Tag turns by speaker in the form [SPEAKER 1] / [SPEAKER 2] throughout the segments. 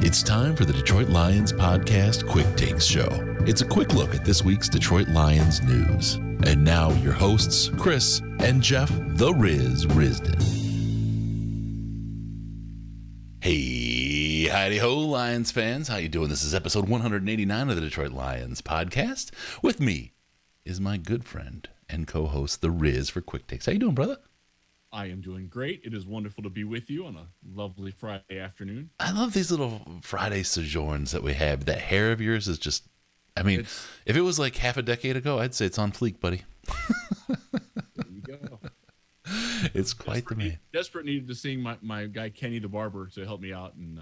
[SPEAKER 1] It's time for the Detroit Lions Podcast Quick Takes Show. It's a quick look at this week's Detroit Lions news. And now your hosts, Chris and Jeff the Riz Risden. Hey, howdy ho, Lions fans. How you doing? This is episode 189 of the Detroit Lions Podcast. With me is my good friend and co-host, the Riz, for Quick Takes. How you doing, brother?
[SPEAKER 2] I am doing great. It is wonderful to be with you on a lovely Friday afternoon.
[SPEAKER 1] I love these little Friday sojourns that we have. That hair of yours is just, I mean, if it was like half a decade ago, I'd say it's on fleek, buddy.
[SPEAKER 2] There you go.
[SPEAKER 1] It's quite the man.
[SPEAKER 2] Desperate needed to seeing my guy Kenny the barber to help me out and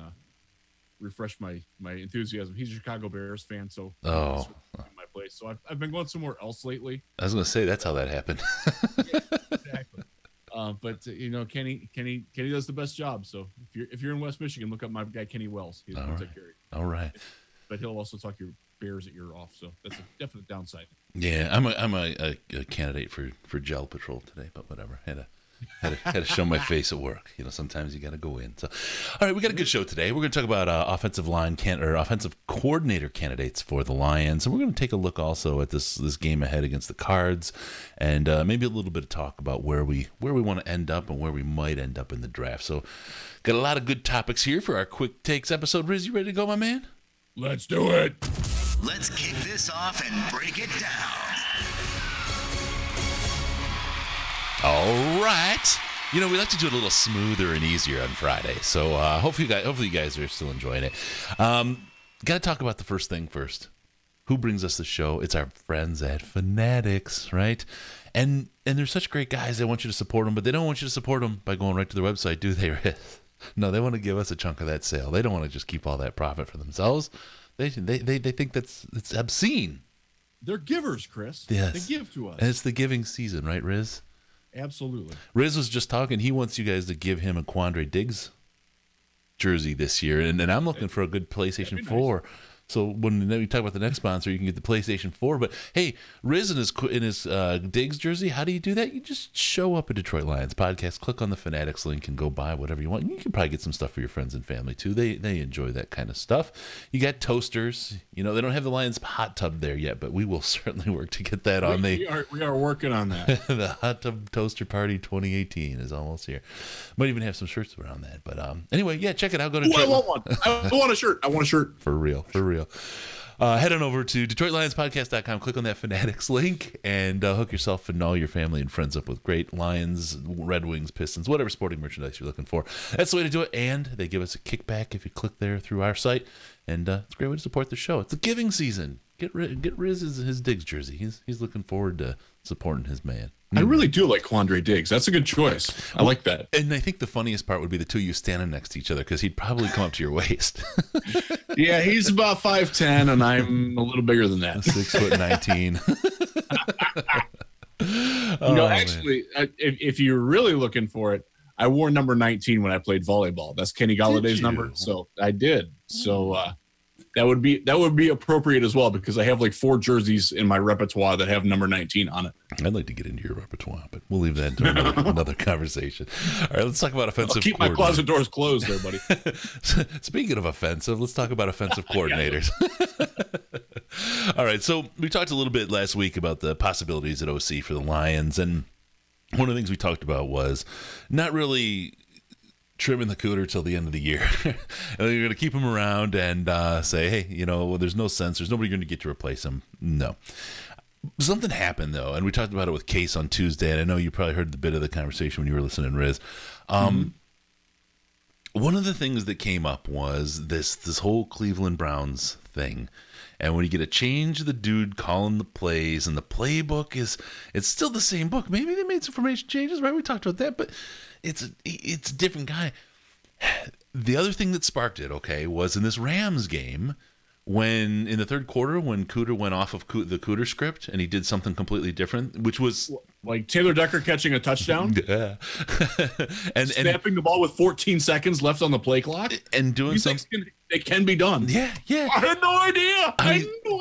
[SPEAKER 2] refresh my enthusiasm. He's a Chicago Bears fan, so
[SPEAKER 1] oh,
[SPEAKER 2] my place. So I've been going somewhere else lately.
[SPEAKER 1] I was going to say that's how that happened.
[SPEAKER 2] Yeah, exactly. But you know, Kenny does the best job. So if you're in West Michigan, look up my guy Kenny Wells. He'll take care of you.
[SPEAKER 1] All right.
[SPEAKER 2] But he'll also talk your Bears at your off. So that's a definite downside.
[SPEAKER 1] Yeah, I'm a candidate for gel patrol today, but whatever. Had to show my face at work. You know, sometimes you got to go in. So, all right, we got a good show today. We're going to talk about offensive coordinator candidates for the Lions, and we're going to take a look also at this game ahead against the Cards, and maybe a little bit of talk about where we want to end up and where we might end up in the draft. So, got a lot of good topics here for our Quick Takes episode. Riz, you ready to go, my man?
[SPEAKER 2] Let's do it.
[SPEAKER 3] Let's kick this off and break it down.
[SPEAKER 1] All right. You know, we like to do it a little smoother and easier on Friday. So hopefully you guys are still enjoying it. Got to talk about the first thing first. Who brings us the show? It's our friends at Fanatics, right? And they're such great guys. They want you to support them, but they don't want you to support them by going right to their website, do they? No, they want to give us a chunk of that sale. They don't want to just keep all that profit for themselves. They think it's obscene.
[SPEAKER 2] They're givers, Chris.
[SPEAKER 1] Yes.
[SPEAKER 2] They give to us.
[SPEAKER 1] And it's the giving season, right, Riz?
[SPEAKER 2] Absolutely.
[SPEAKER 1] Riz was just talking. He wants you guys to give him a Quandre Diggs jersey this year, and I'm looking for a good PlayStation 4. So when we talk about the next sponsor, you can get the PlayStation 4. But hey, Riz in his Diggs jersey, how do you do that? You just show up at Detroit Lions Podcast, click on the Fanatics link, and go buy whatever you want. You can probably get some stuff for your friends and family too. They enjoy that kind of stuff. You got toasters. You know, they don't have the Lions hot tub there yet, but we will certainly work to get that on.
[SPEAKER 2] We are working on that.
[SPEAKER 1] The hot tub toaster party 2018 is almost here. Might even have some shirts around that. But anyway, yeah, check it out. Go to
[SPEAKER 2] I want one. I want a shirt. I want a shirt.
[SPEAKER 1] For real. Head on over to DetroitLionsPodcast.com, click on that Fanatics link, and hook yourself and all your family and friends up with great Lions, Red Wings, Pistons, whatever sporting merchandise you're looking for. That's the way to do it, and they give us a kickback if you click there through our site, and it's a great way to support the show. It's the giving season. Get Riz his Diggs jersey. He's looking forward to supporting his man.
[SPEAKER 2] I really do like Quandre Diggs. That's a good choice. I like that.
[SPEAKER 1] And I think the funniest part would be the two of you standing next to each other, because he'd probably come up to your waist.
[SPEAKER 2] Yeah, he's about 5'10", and I'm a little bigger than that.
[SPEAKER 1] 6'19".
[SPEAKER 2] Actually, if you're really looking for it, I wore number 19 when I played volleyball. That's Kenny Galladay's number. So I did. So that would be appropriate as well, because I have like 4 jerseys in my repertoire that have number 19 on it.
[SPEAKER 1] I'd like to get into your repertoire, but we'll leave that to another conversation. All right, let's talk about offensive.
[SPEAKER 2] I'll keep my closet doors closed there, buddy.
[SPEAKER 1] Speaking of offensive, let's talk about offensive coordinators. All right, so we talked a little bit last week about the possibilities at OC for the Lions, and one of the things we talked about was not really trimming the cooter till the end of the year. And you're going to keep him around and say, hey, you know, well, there's no sense. There's nobody going to get to replace him. No. Something happened, though, and we talked about it with Case on Tuesday, and I know you probably heard the bit of the conversation when you were listening, Riz. One of the things that came up was this whole Cleveland Browns thing. And when you get to change the dude calling the plays, and the playbook it's still the same book. Maybe they made some formation changes, right? We talked about that, but it's a different guy. The other thing that sparked it, okay, was in this Rams game, when in the third quarter, when Cooter went off of the Cooter script and he did something completely different, which was
[SPEAKER 2] like Taylor Decker catching a touchdown,
[SPEAKER 1] yeah,
[SPEAKER 2] and snapping the ball with 14 seconds left on the play clock,
[SPEAKER 1] and doing something.
[SPEAKER 2] It can be done.
[SPEAKER 1] Yeah.
[SPEAKER 2] I had no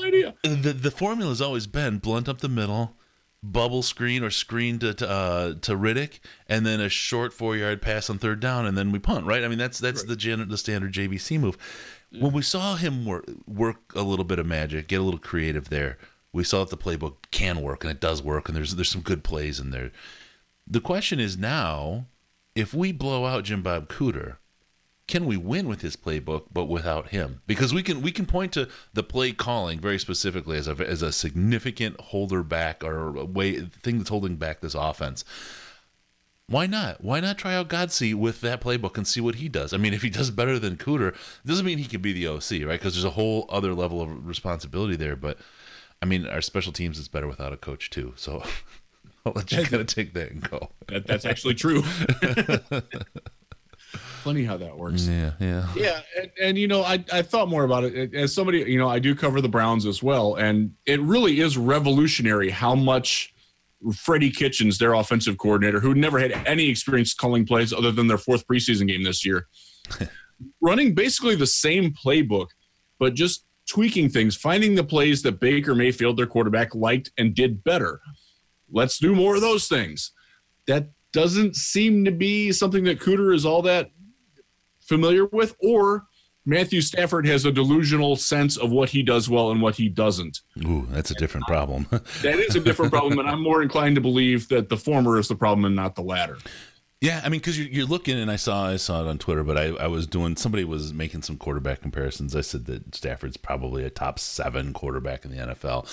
[SPEAKER 2] idea.
[SPEAKER 1] The formula has always been blunt up the middle, bubble screen or screen to Riddick, and then a short 4-yard pass on third down, and then we punt. Right? I mean, that's right. The standard JVC move. when we saw him work a little bit of magic, get a little creative there, we saw that the playbook can work, and it does work, and there's some good plays in there. The question is now, if we blow out Jim Bob Cooter, can we win with his playbook but without him? Because we can point to the play calling very specifically as a significant holder back or a thing that's holding back this offense. Why not? Why not try out Godsey with that playbook and see what he does? I mean, if he does better than Cooter, it doesn't mean he can be the OC, right? Because there's a whole other level of responsibility there. But, I mean, our special teams is better without a coach, too. So I'll let you kind of take that and go.
[SPEAKER 2] That's actually true. Funny how that works.
[SPEAKER 1] Yeah.
[SPEAKER 2] And you know, I thought more about it as somebody, you know, I do cover the Browns as well. And it really is revolutionary how much Freddie Kitchens, their offensive coordinator, who never had any experience calling plays other than their 4th preseason game this year, running basically the same playbook, but just tweaking things, finding the plays that Baker Mayfield, their quarterback, liked and did better. Let's do more of those things. That doesn't seem to be something that Cooter is all that familiar with, or Matthew Stafford has a delusional sense of what he does well and what he doesn't.
[SPEAKER 1] Ooh, that's a different problem.
[SPEAKER 2] That is a different problem, and I'm more inclined to believe that the former is the problem and not the latter.
[SPEAKER 1] Yeah, I mean, because you're looking, and I saw it on Twitter, but I was doing, somebody was making some quarterback comparisons. I said that Stafford's probably a top 7 quarterback in the NFL.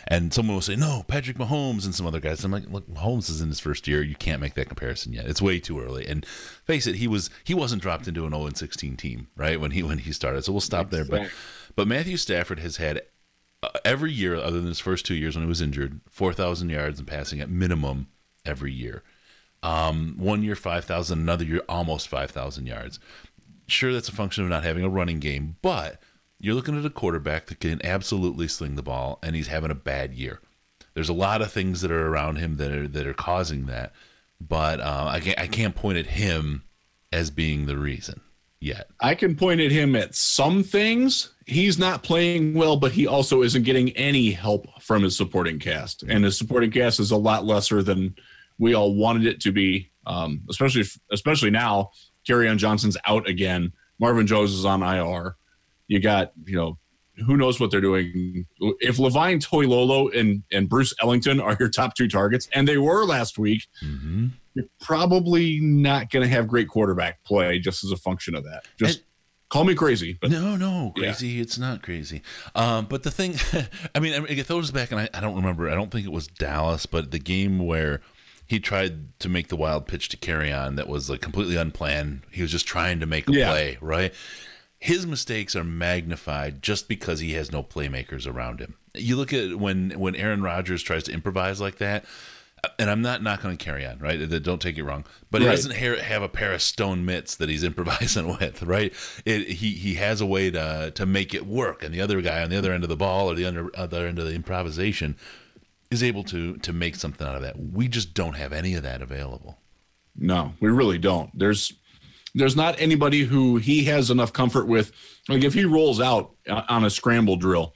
[SPEAKER 1] And someone will say, no, Patrick Mahomes and some other guys. I'm like, look, Mahomes is in his first year. You can't make that comparison yet. It's way too early. And face it, he wasn't dropped into an 0-16 team, right, when he started. So we'll stop there. But Matthew Stafford has had every year, other than his first 2 years when he was injured, 4,000 yards and passing at minimum every year. 1 year 5,000, another year almost 5,000 yards. Sure, that's a function of not having a running game, but you're looking at a quarterback that can absolutely sling the ball, and he's having a bad year. There's a lot of things that are around him that are causing that, but I can't point at him as being the reason yet.
[SPEAKER 2] I can point at him at some things. He's not playing well, but he also isn't getting any help from his supporting cast, and his supporting cast is a lot lesser than we all wanted it to be, especially now. Kerryon Johnson's out again. Marvin Jones is on IR. You got, you know, who knows what they're doing. If Levine Toilolo and Bruce Ellington are your top 2 targets, and they were last week, you're probably not going to have great quarterback play just as a function of that. Call me crazy. But
[SPEAKER 1] no, crazy. Yeah. It's not crazy. But the thing, I mean, it throws back, and I don't remember. I don't think it was Dallas, but the game where he tried to make the wild pitch to Kerryon that was like completely unplanned. He was just trying to make a play, right? His mistakes are magnified just because he has no playmakers around him. You look at when Aaron Rodgers tries to improvise like that, and I'm not knocking on Kerryon, right? Don't take it wrong. But he doesn't have a pair of stone mitts that he's improvising with, right? He has a way to make it work, and the other guy on the other end of the ball or the other end of the improvisation is able to make something out of that. We just don't have any of that available.
[SPEAKER 2] No, we really don't. There's not anybody who he has enough comfort with. Like if he rolls out on a scramble drill,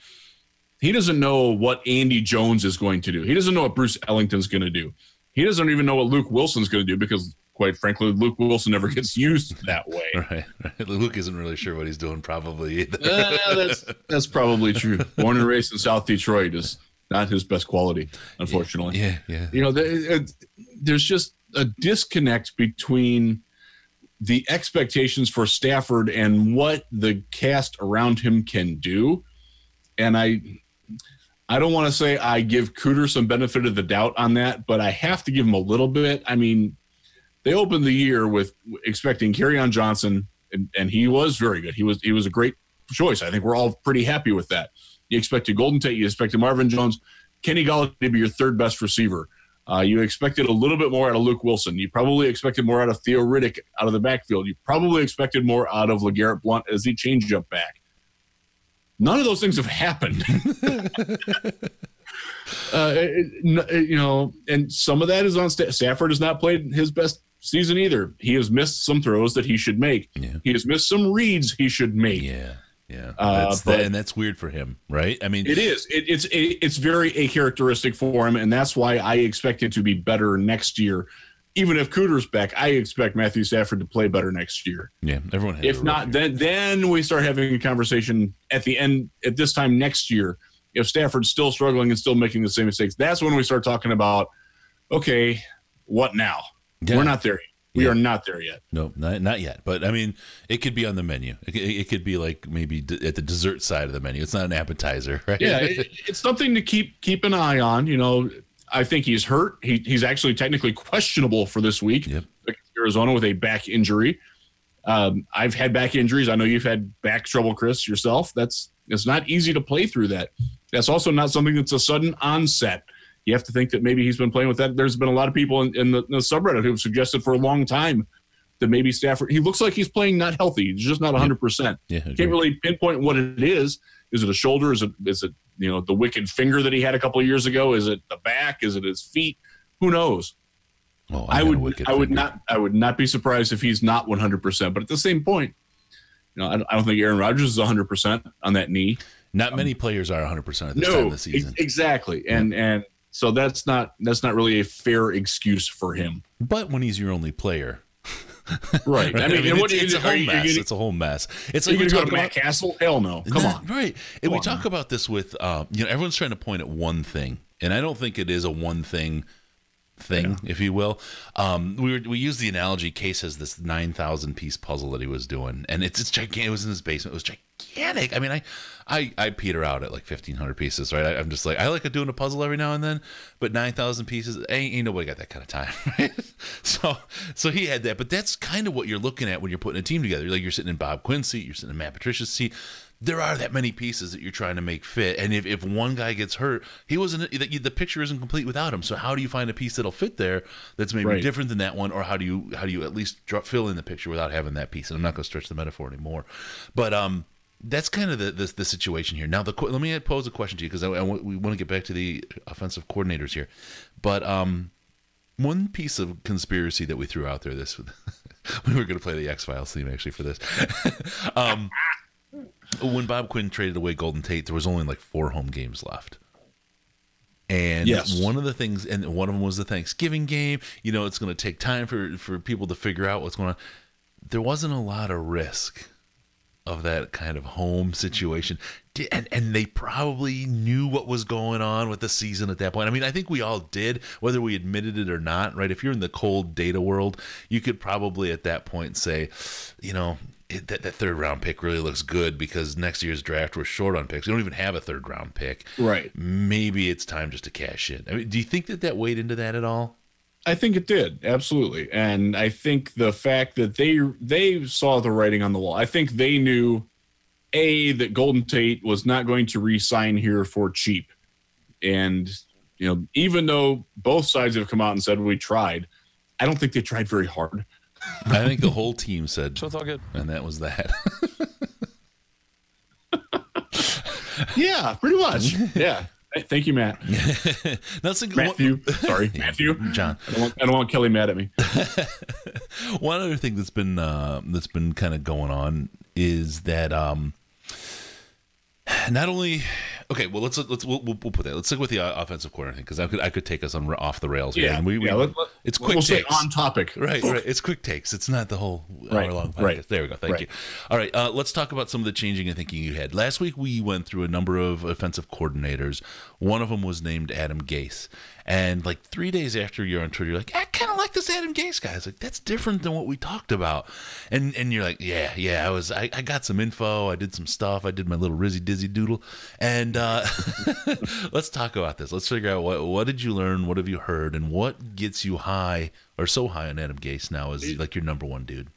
[SPEAKER 2] he doesn't know what Andy Jones is going to do. He doesn't know what Bruce Ellington's going to do. He doesn't even know what Luke Wilson's going to do because, quite frankly, Luke Wilson never gets used that way.
[SPEAKER 1] Right. Luke isn't really sure what he's doing probably either.
[SPEAKER 2] That's probably true. Born and raised in South Detroit is not his best quality, unfortunately.
[SPEAKER 1] Yeah.
[SPEAKER 2] You know, there's just a disconnect between the expectations for Stafford and what the cast around him can do. And I don't want to say I give Cooter some benefit of the doubt on that, but I have to give him a little bit. I mean, they opened the year with expecting Kerryon Johnson, and he was very good. He was a great choice. I think we're all pretty happy with that. You expected Golden Tate. You expected Marvin Jones. Kenny Golladay to be your 3rd best receiver. You expected a little bit more out of Luke Wilson. You probably expected more out of Theo Riddick out of the backfield. You probably expected more out of LeGarrette Blount as he changed up back. None of those things have happened. You know, and some of that is on Stafford has not played his best season either. He has missed some throws that he should make.
[SPEAKER 1] Yeah.
[SPEAKER 2] He has missed some reads he should make.
[SPEAKER 1] Yeah. And that's weird for him, right? I mean,
[SPEAKER 2] it is. It's very a characteristic for him, and that's why I expect it to be better next year even if Cooter's back, I expect Matthew Stafford to play better next year.
[SPEAKER 1] Yeah, everyone has
[SPEAKER 2] If not, then we start having a conversation at the end, at this time next year. If Stafford's still struggling and still making the same mistakes, that's when we start talking about, okay, what now?
[SPEAKER 1] Yeah.
[SPEAKER 2] We're not there yet. We are not there yet.
[SPEAKER 1] No, not yet. But I mean, it could be on the menu. It could be like maybe at the dessert side of the menu. It's not an appetizer, right?
[SPEAKER 2] Yeah, it's something to keep an eye on. You know, I think he's hurt. He's actually technically questionable for this week against Arizona with a back injury. I've had back injuries. I know you've had back trouble, Chris, yourself. It's not easy to play through that. That's also not something that's a sudden onset. You have to think that maybe he's been playing with that. There's been a lot of people in the subreddit who have suggested for a long time that maybe Stafford, he looks like he's playing not healthy. He's just not 100%.
[SPEAKER 1] Yeah,
[SPEAKER 2] can't really pinpoint what it is. Is it a shoulder? Is it the wicked finger that he had a couple of years ago? Is it the back? Is it his feet? Who knows?
[SPEAKER 1] Oh,
[SPEAKER 2] I would not be surprised if he's not 100%. But at the same point, I don't think Aaron Rodgers is 100% on that knee.
[SPEAKER 1] Not many players are 100% at this time of the season.
[SPEAKER 2] Exactly. And so that's not really a fair excuse for him.
[SPEAKER 1] But when he's your only player,
[SPEAKER 2] right? I mean,
[SPEAKER 1] it's a whole mess. It's a whole mess. It's like
[SPEAKER 2] we talk about Matt Castle. Hell no! Come on,
[SPEAKER 1] right? And we talk about this with everyone's trying to point at one thing, and I don't think it is a one thing, if you will. We use the analogy. Case has this 9,000 piece puzzle that he was doing, and it's gigantic. It was in his basement. It was gigantic. I mean, I peter out at like 1,500 pieces, right? I'm just like, I like doing a puzzle every now and then, but 9,000 pieces, ain't nobody got that kind of time, right? So he had that, but that's kind of what you're looking at when you're putting a team together. Like you're sitting in Bob Quinn's seat, you're sitting in Matt Patricia's seat. There are that many pieces that you're trying to make fit, and if one guy gets hurt, the picture isn't complete without him. So how do you find a piece that'll fit there that's maybe different than that one, or how do you at least fill in the picture without having that piece? And I'm not going to stretch the metaphor anymore, but that's kind of the situation here. Now, let me pose a question to you because we want to get back to the offensive coordinators here, but one piece of conspiracy that we threw out there we were going to play the X-Files theme actually for this. When Bob Quinn traded away Golden Tate, there was only like 4 home games left. And one of the things, and one of them was the Thanksgiving game, it's going to take time for people to figure out what's going on. There wasn't a lot of risk of that kind of home situation. And they probably knew what was going on with the season at that point. I mean, I think we all did, whether we admitted it or not, right? If you're in the cold data world, you could probably at that point say, that third round pick really looks good because next year's draft we're short on picks. We don't even have a third round pick.
[SPEAKER 2] Right.
[SPEAKER 1] Maybe it's time just to cash in. I mean, do you think that weighed into that at all?
[SPEAKER 2] I think it did, absolutely. And I think the fact that they saw the writing on the wall. I think they knew that Golden Tate was not going to re-sign here for cheap. And even though both sides have come out and said we tried, I don't think they tried very hard.
[SPEAKER 1] I think the whole team said,
[SPEAKER 4] so it's all good.
[SPEAKER 1] And that was that.
[SPEAKER 2] Yeah, pretty much. Yeah. Thank you, Matt. Matthew. Sorry, Matthew.
[SPEAKER 1] John.
[SPEAKER 2] I don't want Kelly mad at me.
[SPEAKER 1] One other thing that's been kind of going on is that not only we'll put that. Let's stick with the offensive corner thing because I could take us off the rails here.
[SPEAKER 2] Yeah,
[SPEAKER 1] it's quick
[SPEAKER 2] we'll
[SPEAKER 1] takes.
[SPEAKER 2] Stay on topic.
[SPEAKER 1] Right. It's quick takes. It's not the whole hour-long podcast.
[SPEAKER 2] Right.
[SPEAKER 1] There we go. Thank you. All right, let's talk about some of the changing and thinking you had. Last week we went through a number of offensive coordinators. One of them was named Adam Gase. And like 3 days after you're on Twitter, you're like, I kind of like this Adam Gase guy. It's like, that's different than what we talked about. And you're like, I got some info. I did some stuff. I did my little Rizzy Dizzy doodle. And let's talk about this. Let's figure out what did you learn? What have you heard? And what gets you high or so high on Adam Gase now as like your number one dude?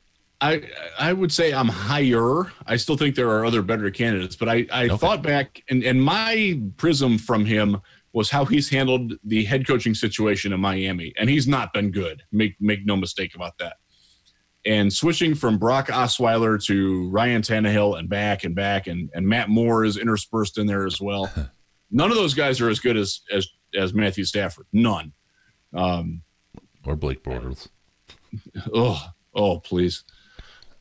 [SPEAKER 2] I would say I'm higher. I still think there are other better candidates, but I thought back and my prism from him was how he's handled the head coaching situation in Miami. And he's not been good. Make no mistake about that. And switching from Brock Osweiler to Ryan Tannehill and back, and Matt Moore is interspersed in there as well. None of those guys are as good as Matthew Stafford. None.
[SPEAKER 1] Or Blake Bortles.
[SPEAKER 2] Oh, please.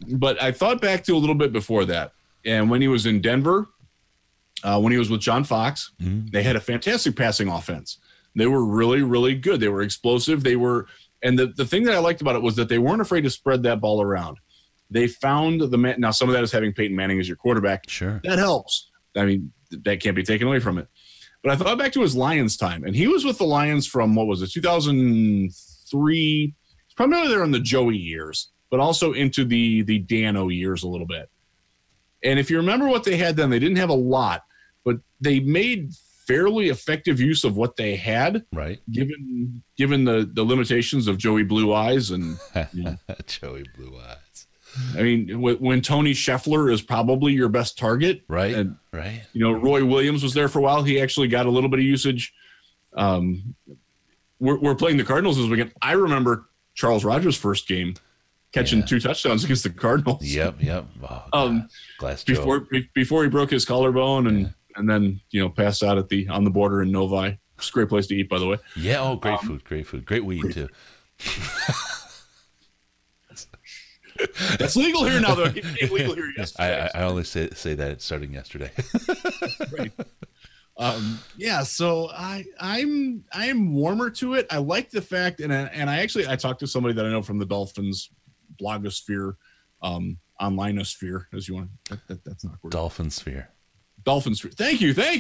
[SPEAKER 2] But I thought back to a little bit before that. And when he was in Denver, when he was with John Fox, they had a fantastic passing offense. They were really, really good. They were explosive. They were And the thing that I liked about it was that they weren't afraid to spread that ball around. They found the man. Now, some of that is having Peyton Manning as your quarterback.
[SPEAKER 1] Sure.
[SPEAKER 2] That helps. I mean, that can't be taken away from it. But I thought back to his Lions time, and he was with the Lions from, 2003. Primarily there in the Joey years, but also into the Dano years a little bit. And if you remember what they had then, they didn't have a lot, but they made fairly effective use of what they had,
[SPEAKER 1] right?
[SPEAKER 2] Given the limitations of Joey Blue Eyes and
[SPEAKER 1] Joey Blue Eyes.
[SPEAKER 2] I mean, when Tony Scheffler is probably your best target,
[SPEAKER 1] right?
[SPEAKER 2] And,
[SPEAKER 1] right.
[SPEAKER 2] Roy Williams was there for a while. He actually got a little bit of usage. We're playing the Cardinals this weekend. I remember Charles Rogers' first game catching 2 touchdowns against the Cardinals.
[SPEAKER 1] Yep. Oh, Glass Joe.
[SPEAKER 2] Before he broke his collarbone and then passed out on the border in Novi. It's a great place to eat, by the way.
[SPEAKER 1] Yeah. Oh, great food. Great weed too.
[SPEAKER 2] That's legal here now, though. It became legal here yesterday.
[SPEAKER 1] I only say that starting yesterday.
[SPEAKER 2] Right. So I'm warmer to it. I like the fact, and I talked to somebody that I know from the Dolphins blogosphere, onlineosphere, as you want. That's not word.
[SPEAKER 1] Dolphinsphere.
[SPEAKER 2] Dolphinsphere. Thank you very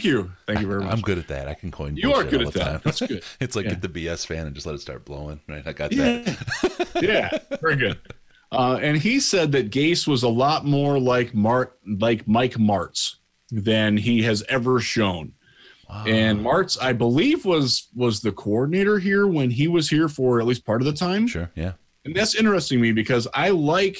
[SPEAKER 2] much.
[SPEAKER 1] I'm good at that. I can coin.
[SPEAKER 2] You are good at that.
[SPEAKER 1] Time.
[SPEAKER 2] That's good.
[SPEAKER 1] It's like get the BS fan and just let it start blowing. Right. I got that.
[SPEAKER 2] Yeah. Very good. And he said that Gase was a lot more like Mike Martz than he has ever shown. Wow. And Martz, I believe, was the coordinator here when he was here for at least part of the time.
[SPEAKER 1] Sure, yeah.
[SPEAKER 2] And that's interesting to me because I like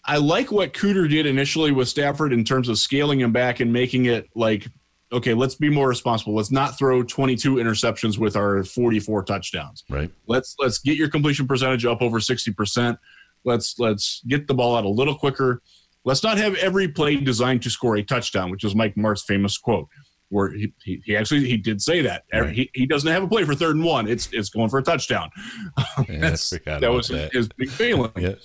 [SPEAKER 2] what Cooter did initially with Stafford in terms of scaling him back and making it like, okay, let's be more responsible. Let's not throw 22 interceptions with our 44 touchdowns.
[SPEAKER 1] Right.
[SPEAKER 2] Let's get your completion percentage up over 60%. Let's get the ball out a little quicker. Let's not have every play designed to score a touchdown, which is Mike Martz's famous quote, where he actually did say that. Right. He doesn't have a play for 3rd and 1. It's going for a touchdown. That was his big failing.
[SPEAKER 1] Yeah.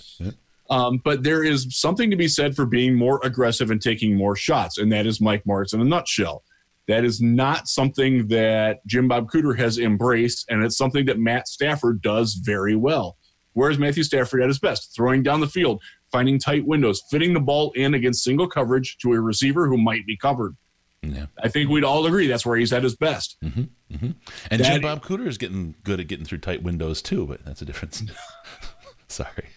[SPEAKER 2] But there is something to be said for being more aggressive and taking more shots, and that is Mike Martz in a nutshell. That is not something that Jim Bob Cooter has embraced, and it's something that Matt Stafford does very well. Where's Matthew Stafford at his best? Throwing down the field, finding tight windows, fitting the ball in against single coverage to a receiver who might be covered.
[SPEAKER 1] Yeah.
[SPEAKER 2] I think we'd all agree that's where he's at his best.
[SPEAKER 1] Mm-hmm, mm-hmm. And Jim Bob Cooter is getting good at getting through tight windows too, but that's a difference. Sorry.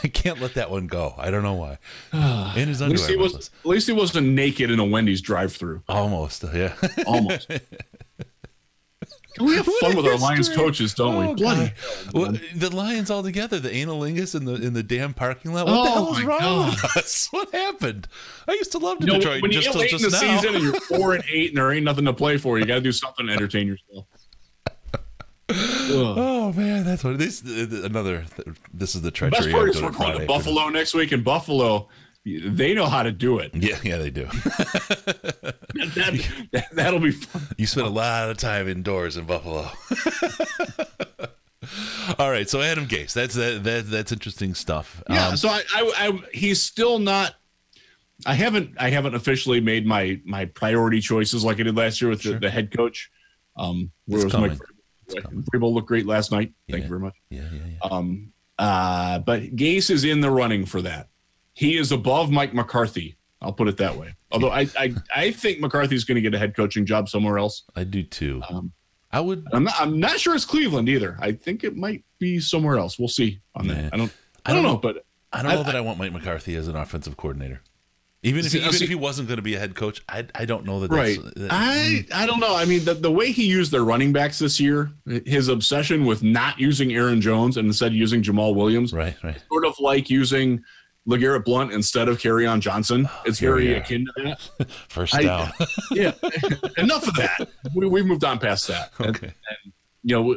[SPEAKER 1] I can't let that one go. I don't know why. In his underwear.
[SPEAKER 2] At least he wasn't naked in a Wendy's drive-thru.
[SPEAKER 1] Almost, yeah.
[SPEAKER 2] Almost. We have fun with our Lions coaches, don't we? Bloody.
[SPEAKER 1] Well, the Lions all together, the analingus in the damn parking lot. What the hell is wrong with us? What happened? I used to love Detroit.
[SPEAKER 2] When you get late in the season and you're 4-8 and there ain't nothing to play for, you got to do something to entertain yourself.
[SPEAKER 1] Oh man, that's what this another. This is the treachery.
[SPEAKER 2] The best part is we're going to Buffalo next week, and Buffalo, they know how to do it.
[SPEAKER 1] Yeah, they do.
[SPEAKER 2] That'll be fun.
[SPEAKER 1] You spent a lot of time indoors in Buffalo. All right, so Adam Gase, that's interesting stuff.
[SPEAKER 2] Yeah, so I he's still not. I haven't officially made my priority choices like I did last year with the head coach. Where was Mike Vrabel looked great last night. Thank you very much.
[SPEAKER 1] Yeah.
[SPEAKER 2] But Gase is in the running for that. He is above Mike McCarthy. I'll put it that way. Although I think McCarthy's going to get a head coaching job somewhere else.
[SPEAKER 1] I do too. I would.
[SPEAKER 2] I'm not sure it's Cleveland either. I think it might be somewhere else. We'll see on that. I don't know, but
[SPEAKER 1] I don't know that I want Mike McCarthy as an offensive coordinator. Even if he wasn't going to be a head coach, I don't know that.
[SPEAKER 2] Right. I don't know. I mean, the way he used their running backs this year, his obsession with not using Aaron Jones and instead using Jamal Williams,
[SPEAKER 1] right,
[SPEAKER 2] sort of like using LeGarrette Blount instead of Kerryon Johnson. It's very akin to that.
[SPEAKER 1] First down.
[SPEAKER 2] Yeah. Enough of that. We've moved on past that.
[SPEAKER 1] Okay.
[SPEAKER 2] And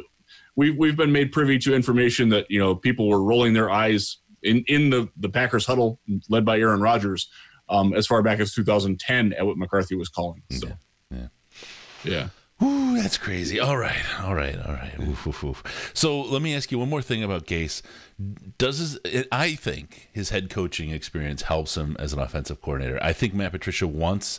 [SPEAKER 2] we've been made privy to information that people were rolling their eyes in the Packers huddle led by Aaron Rodgers. As far back as 2010 at what McCarthy was calling. So, yeah.
[SPEAKER 1] Ooh, that's crazy. All right. Oof. So let me ask you one more thing about Gase. I think his head coaching experience helps him as an offensive coordinator. I think Matt Patricia wants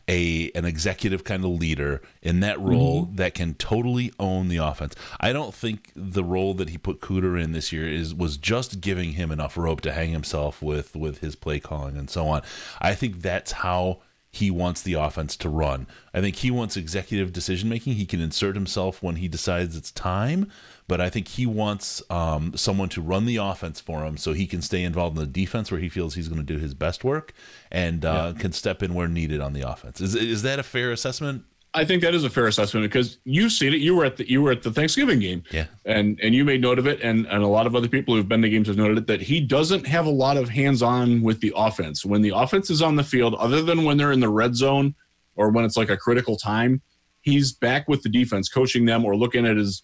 [SPEAKER 1] an executive kind of leader in that role that can totally own the offense. I don't think the role that he put Cooter in this year was just giving him enough rope to hang himself with his play calling and so on. I think that's how he wants the offense to run. I think he wants executive decision making. He can insert himself when he decides it's time, but I think he wants someone to run the offense for him so he can stay involved in the defense where he feels he's going to do his best work and can step in where needed on the offense. Is that a fair assessment?
[SPEAKER 2] I think that is a fair assessment because you've seen it. You were at the Thanksgiving game,
[SPEAKER 1] yeah,
[SPEAKER 2] and you made note of it, and a lot of other people who've been to games have noted it, that he doesn't have a lot of hands-on with the offense. When the offense is on the field, other than when they're in the red zone or when it's like a critical time, he's back with the defense, coaching them or looking at his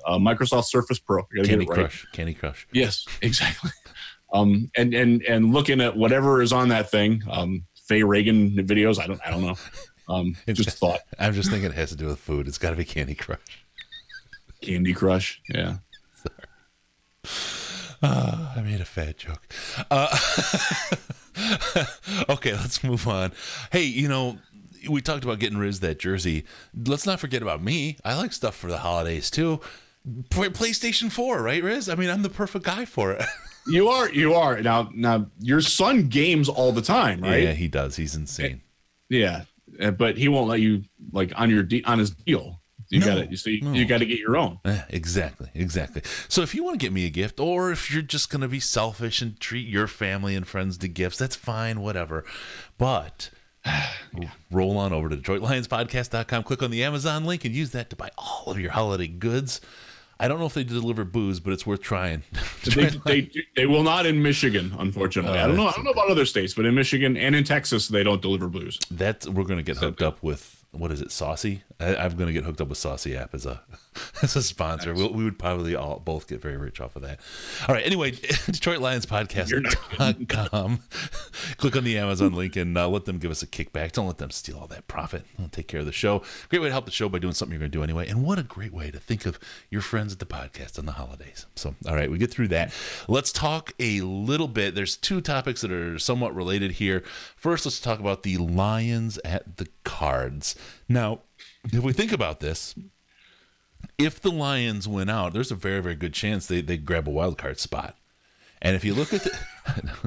[SPEAKER 2] Microsoft Surface Pro.
[SPEAKER 1] Candy Crush.
[SPEAKER 2] Yes, exactly. And looking at whatever is on that thing, Faye Reagan videos. I don't know. Just thought.
[SPEAKER 1] I'm just thinking it has to do with food. It's got to be Candy Crush.
[SPEAKER 2] Candy Crush, yeah.
[SPEAKER 1] I made a fat joke. Okay, let's move on. Hey, we talked about getting rid of that jersey. Let's not forget about me. I like stuff for the holidays too. PlayStation 4, right, Riz? I mean, I'm the perfect guy for it.
[SPEAKER 2] You are. Now, your son games all the time, right?
[SPEAKER 1] Yeah, he does. He's insane.
[SPEAKER 2] Yeah. But he won't let you on his deal. You got to get your own.
[SPEAKER 1] Exactly. So if you want to get me a gift, or if you're just going to be selfish and treat your family and friends to gifts, that's fine, whatever. But roll on over to DetroitLionsPodcast.com, click on the Amazon link, and use that to buy all of your holiday goods. I don't know if they deliver booze, but it's worth trying.
[SPEAKER 2] They will not in Michigan, unfortunately. I don't know about other states, but in Michigan and in Texas, they don't deliver booze.
[SPEAKER 1] We're going to get hooked up with, what is it, Saucy? I'm going to get hooked up with Saucy app as a sponsor.
[SPEAKER 2] Nice.
[SPEAKER 1] We would probably both get very rich off of that. All right. Anyway, DetroitLionsPodcast.com. Click on the Amazon link and let them give us a kickback. Don't let them steal all that profit. They'll take care of the show. Great way to help the show by doing something you're going to do anyway. And what a great way to think of your friends at the podcast on the holidays. So, all right, we get through that. Let's talk a little bit. There's two topics that are somewhat related here. First, let's talk about the Lions at the Cards. Now, if we think about this, if the Lions win out, there's a very, very good chance they grab a wild card spot. And if you look at the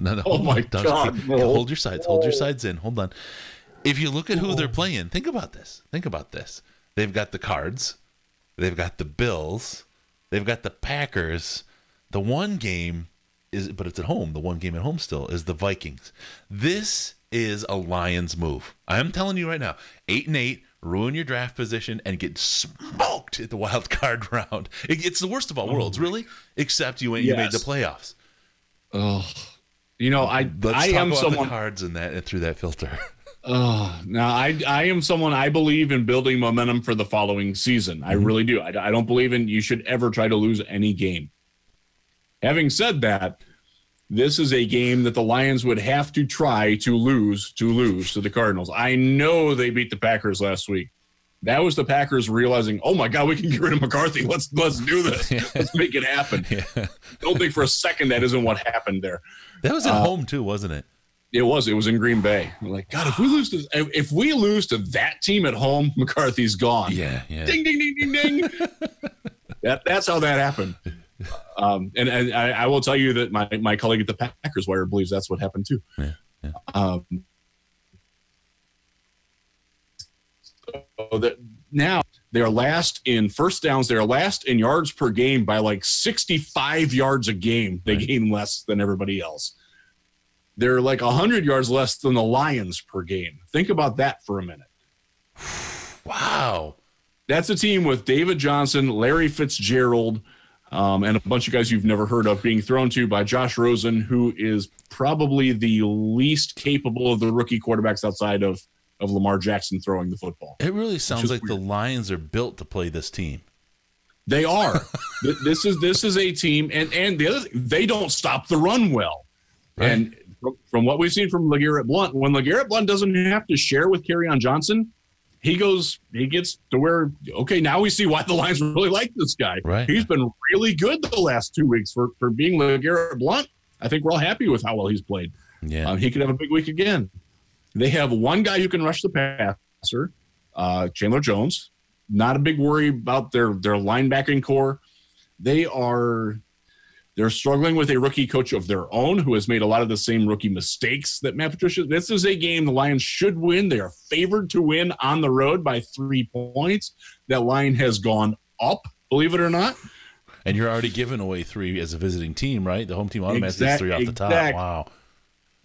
[SPEAKER 1] no,
[SPEAKER 2] oh my God,
[SPEAKER 1] hold your sides in. Hold on. If you look at who they're playing, think about this. They've got the Cards, they've got the Bills, they've got the Packers. The one game but it's at home. The one game at home still is the Vikings. This is a Lions move. I'm telling you right now, 8-8. Ruin your draft position and get smoked at the wild card round. It's the worst of all worlds, really, except you made the playoffs.
[SPEAKER 2] Oh, I am someone
[SPEAKER 1] the cards in that and through that filter.
[SPEAKER 2] Oh, now I am someone, I believe in building momentum for the following season. I really do. I don't believe you should ever try to lose any game. Having said that, this is a game that the Lions would have to try to lose to the Cardinals. I know they beat the Packers last week. That was the Packers realizing, oh my God, we can get rid of McCarthy. Let's do this. Let's make it happen. Yeah. Don't think for a second that isn't what happened there.
[SPEAKER 1] That was at home too, wasn't it?
[SPEAKER 2] It was in Green Bay. I'm like, God, if we lose to that team at home, McCarthy's gone.
[SPEAKER 1] Yeah.
[SPEAKER 2] Ding, ding, ding, ding, ding. That's how that happened. And I will tell you that my colleague at the Packers Wire believes that's what happened too.
[SPEAKER 1] Yeah.
[SPEAKER 2] So that now they're last in first downs. They're last in yards per game by like 65 yards a game. They gain less than everybody else. They're like 100 yards less than the Lions per game. Think about that for a minute.
[SPEAKER 1] Wow.
[SPEAKER 2] That's a team with David Johnson, Larry Fitzgerald, and a bunch of guys you've never heard of being thrown to by Josh Rosen, who is probably the least capable of the rookie quarterbacks outside of Lamar Jackson throwing the football.
[SPEAKER 1] It really sounds like weird. The Lions are built to play this team.
[SPEAKER 2] They are. This is a team, and the other thing, they don't stop the run well. Right. And from what we've seen from LeGarrette Blount, when LeGarrette Blount doesn't have to share with Kerryon Johnson, he gets to where, okay, now we see why the Lions really like this guy.
[SPEAKER 1] Right.
[SPEAKER 2] He's been really good the last 2 weeks for being LeGarrette Blount. I think we're all happy with how well he's played.
[SPEAKER 1] Yeah.
[SPEAKER 2] He could have a big week again. They have one guy who can rush the passer, Chandler Jones. Not a big worry about their linebacking core. They're struggling with a rookie coach of their own who has made a lot of the same rookie mistakes that Matt Patricia. This is a game the Lions should win. They are favored to win on the road by 3 points. That line has gone up, believe it or not.
[SPEAKER 1] And you're already giving away 3 as a visiting team, right? The home team automatically gets 3 off the top. Wow.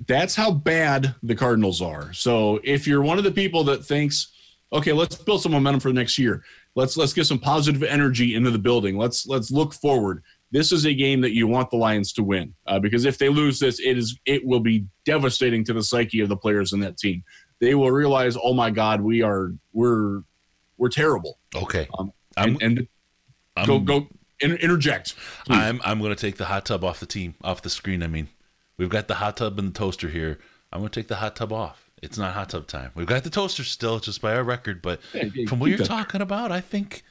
[SPEAKER 2] That's how bad the Cardinals are. So if you're one of the people that thinks, okay, let's build some momentum for next year. Let's get some positive energy into the building. Let's look forward. This is a game that you want the Lions to win because if they lose this, it will be devastating to the psyche of the players in that team. They will realize, oh my God, we're terrible.
[SPEAKER 1] Okay,
[SPEAKER 2] interject. Please.
[SPEAKER 1] I'm going to take the hot tub off the screen. I mean, we've got the hot tub and the toaster here. I'm going to take the hot tub off. It's not hot tub time. We've got the toaster still, just by our record. But from what you're talking about, I think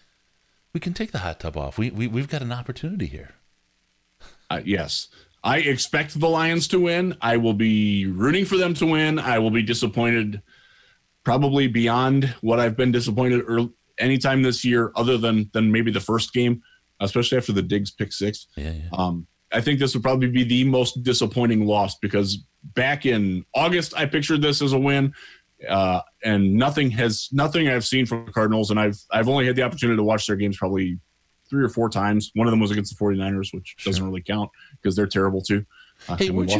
[SPEAKER 1] we can take the hot tub off. We've got an opportunity here.
[SPEAKER 2] Yes. I expect the Lions to win. I will be rooting for them to win. I will be disappointed probably beyond what I've been disappointed anytime this year other than maybe the first game, especially after the Diggs pick 6.
[SPEAKER 1] Yeah.
[SPEAKER 2] I think this would probably be the most disappointing loss because back in August, I pictured this as a win. And nothing I've seen from the Cardinals, and I've only had the opportunity to watch their games probably 3 or 4 times. One of them was against the 49ers, which doesn't really count because they're terrible too.
[SPEAKER 1] Hey, weren't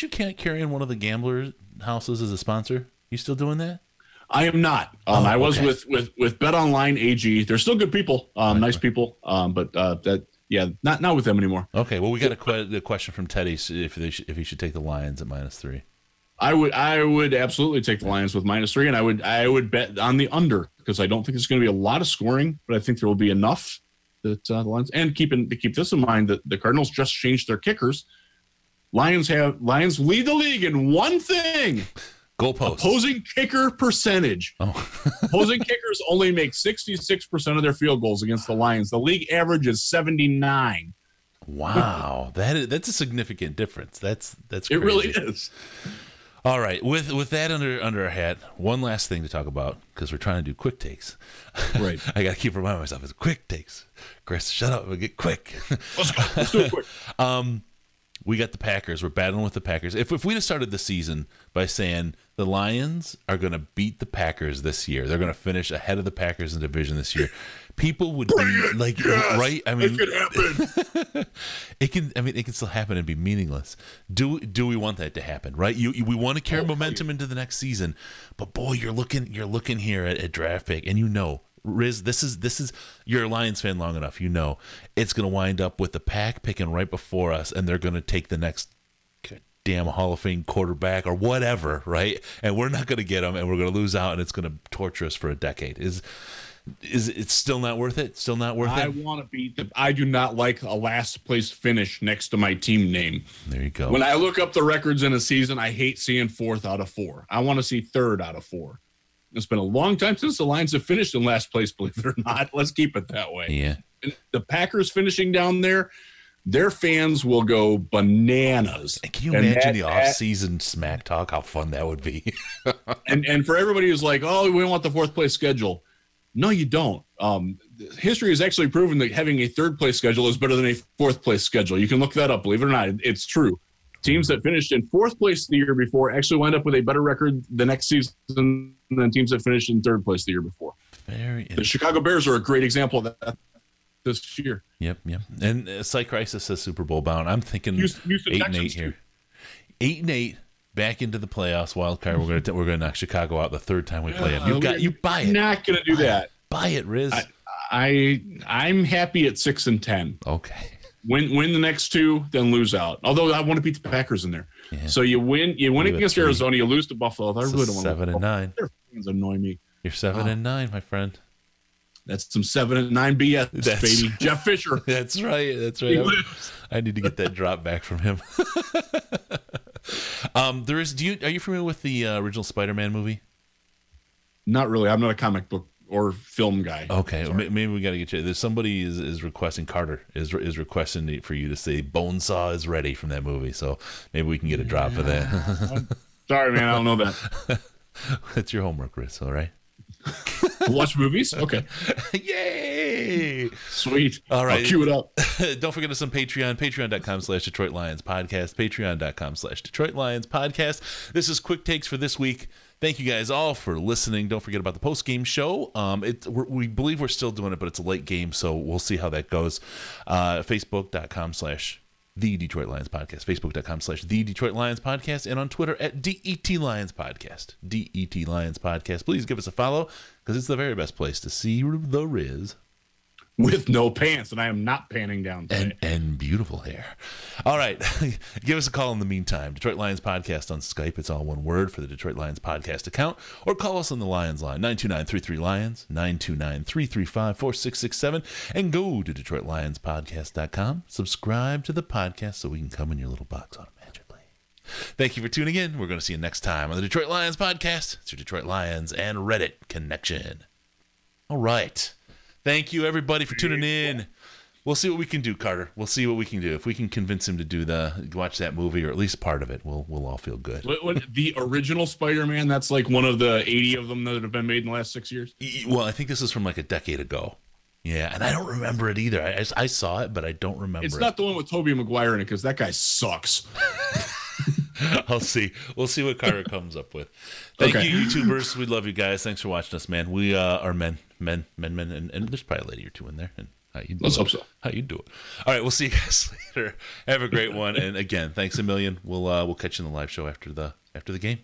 [SPEAKER 1] you carrying one of the gambler houses as a sponsor? You still doing that?
[SPEAKER 2] I am not. I was with Bet Online AG. They're still good people, nice people, but not with them anymore.
[SPEAKER 1] Okay, well, we got a question from Teddy if he should take the Lions at -3.
[SPEAKER 2] I would absolutely take the Lions with -3, and I would bet on the under because I don't think there's going to be a lot of scoring, but I think there will be enough that the Lions. And keep this in mind that the Cardinals just changed their kickers. Lions lead the league in one thing:
[SPEAKER 1] goalposts.
[SPEAKER 2] Opposing kicker percentage.
[SPEAKER 1] Oh.
[SPEAKER 2] Opposing kickers only make 66% of their field goals against the Lions. The league average is 79.
[SPEAKER 1] Wow, that's a significant difference. That's crazy.
[SPEAKER 2] It really is.
[SPEAKER 1] All right, with that under our hat, one last thing to talk about because we're trying to do quick takes.
[SPEAKER 2] Right.
[SPEAKER 1] I got to keep reminding myself it's quick takes. Chris, shut up and get quick.
[SPEAKER 2] Let's go. Let's do it quick.
[SPEAKER 1] We got the Packers. We're battling with the Packers. If we'd have started the season by saying the Lions are going to beat the Packers this year, they're going to finish ahead of the Packers in division this year, people would be like, yes, right? I mean,
[SPEAKER 2] it could happen.
[SPEAKER 1] It can still happen and be meaningless. Do we want that to happen? Right? We want to carry momentum into the next season, but boy, you're looking here at draft pick, and Riz, this is you're a Lions fan long enough. It's going to wind up with the Pack picking right before us, and they're going to take the next damn Hall of Fame quarterback or whatever, right? And we're not going to get them, and we're going to lose out, and it's going to torture us for a decade. Is it still not worth it? Still not worth it?
[SPEAKER 2] I want to beat I do not like a last place finish next to my team name.
[SPEAKER 1] There you go.
[SPEAKER 2] When I look up the records in a season, I hate seeing 4th out of 4. I want to see 3rd out of 4. It's been a long time since the Lions have finished in last place, believe it or not. Let's keep it that way.
[SPEAKER 1] Yeah.
[SPEAKER 2] And the Packers finishing down there, their fans will go bananas.
[SPEAKER 1] And can you imagine the off-season smack talk? How fun that would be.
[SPEAKER 2] and for everybody who's like, oh, we want the 4th place schedule. No, you don't. History has actually proven that having a 3rd place schedule is better than a 4th place schedule. You can look that up. Believe it or not, it's true. Teams that finished in 4th place the year before actually wind up with a better record the next season than teams that finished in 3rd place the year before. The Chicago Bears are a great example of that this year.
[SPEAKER 1] Yep. And Site Crisis says Super Bowl bound. I'm thinking 8-8 here. 8-8 back into the playoffs. Wild card. We're gonna knock Chicago out the 3rd time we play them. You buy it.
[SPEAKER 2] I'm not gonna do that.
[SPEAKER 1] Buy it, Riz.
[SPEAKER 2] I'm happy at 6-10.
[SPEAKER 1] Okay.
[SPEAKER 2] Win the next 2, then lose out. Although I want to beat the Packers in there. Yeah. So you win against Arizona, you lose to Buffalo. I really don't want to.
[SPEAKER 1] 7-9.
[SPEAKER 2] Their fans annoy me.
[SPEAKER 1] You're 7-9, my friend.
[SPEAKER 2] That's some 7-9 BS, baby. Jeff Fisher.
[SPEAKER 1] That's right. I need to get that drop back from him. Are you familiar with the original Spider-Man movie?
[SPEAKER 2] Not really. I'm not a comic book or film guy.
[SPEAKER 1] Okay, well, maybe we got to get you. There's somebody is requesting, Carter is requesting for you to say Bonesaw is ready from that movie. So maybe we can get a drop of that.
[SPEAKER 2] Sorry, man. I don't know that.
[SPEAKER 1] That's your homework, Chris. All right.
[SPEAKER 2] Watch movies? Okay.
[SPEAKER 1] Yay!
[SPEAKER 2] Sweet.
[SPEAKER 1] All right.
[SPEAKER 2] I'll cue it up.
[SPEAKER 1] Don't forget us on Patreon, patreon.com/Detroit Lions Podcast, patreon.com/Detroit Lions Podcast. This is Quick Takes for this week. Thank you guys all for listening. Don't forget about the post-game show. We believe we're still doing it, but it's a late game, so we'll see how that goes. Facebook.com/The Detroit Lions Podcast, Facebook.com/The Detroit Lions Podcast, and on Twitter at DET Lions Podcast. DET Lions Podcast. Please give us a follow because it's the very best place to see the Riz.
[SPEAKER 2] With no pants, and I am not panning down today.
[SPEAKER 1] And beautiful hair. All right. Give us a call in the meantime. Detroit Lions Podcast on Skype. It's all one word for the Detroit Lions Podcast account. Or call us on the Lions line, 929-33-LIONS, 929-335-4667. And go to DetroitLionsPodcast.com. Subscribe to the podcast so we can come in your little box automatically. Thank you for tuning in. We're going to see you next time on the Detroit Lions Podcast. It's your Detroit Lions and Reddit connection. All right. Thank you, everybody, for tuning in. We'll see what we can do, Carter. We'll see what we can do. If we can convince him to watch that movie, or at least part of it, we'll all feel good.
[SPEAKER 2] What, the original Spider-Man, that's like one of the 80 of them that have been made in the last 6 years?
[SPEAKER 1] Well, I think this is from like a decade ago. Yeah, and I don't remember it either. I saw it, but I don't remember
[SPEAKER 2] It's not the one with Tobey Maguire in it, because that guy sucks.
[SPEAKER 1] I'll see. We'll see what Carter comes up with. Thank you, YouTubers. We love you guys. Thanks for watching us, man. We are men, and there's probably a lady or two in there. And how you do
[SPEAKER 2] Let's
[SPEAKER 1] it.
[SPEAKER 2] hope so.
[SPEAKER 1] How you do it. All right, we'll see you guys later. Have a great one. And again, thanks a million. We'll catch you in the live show after the game.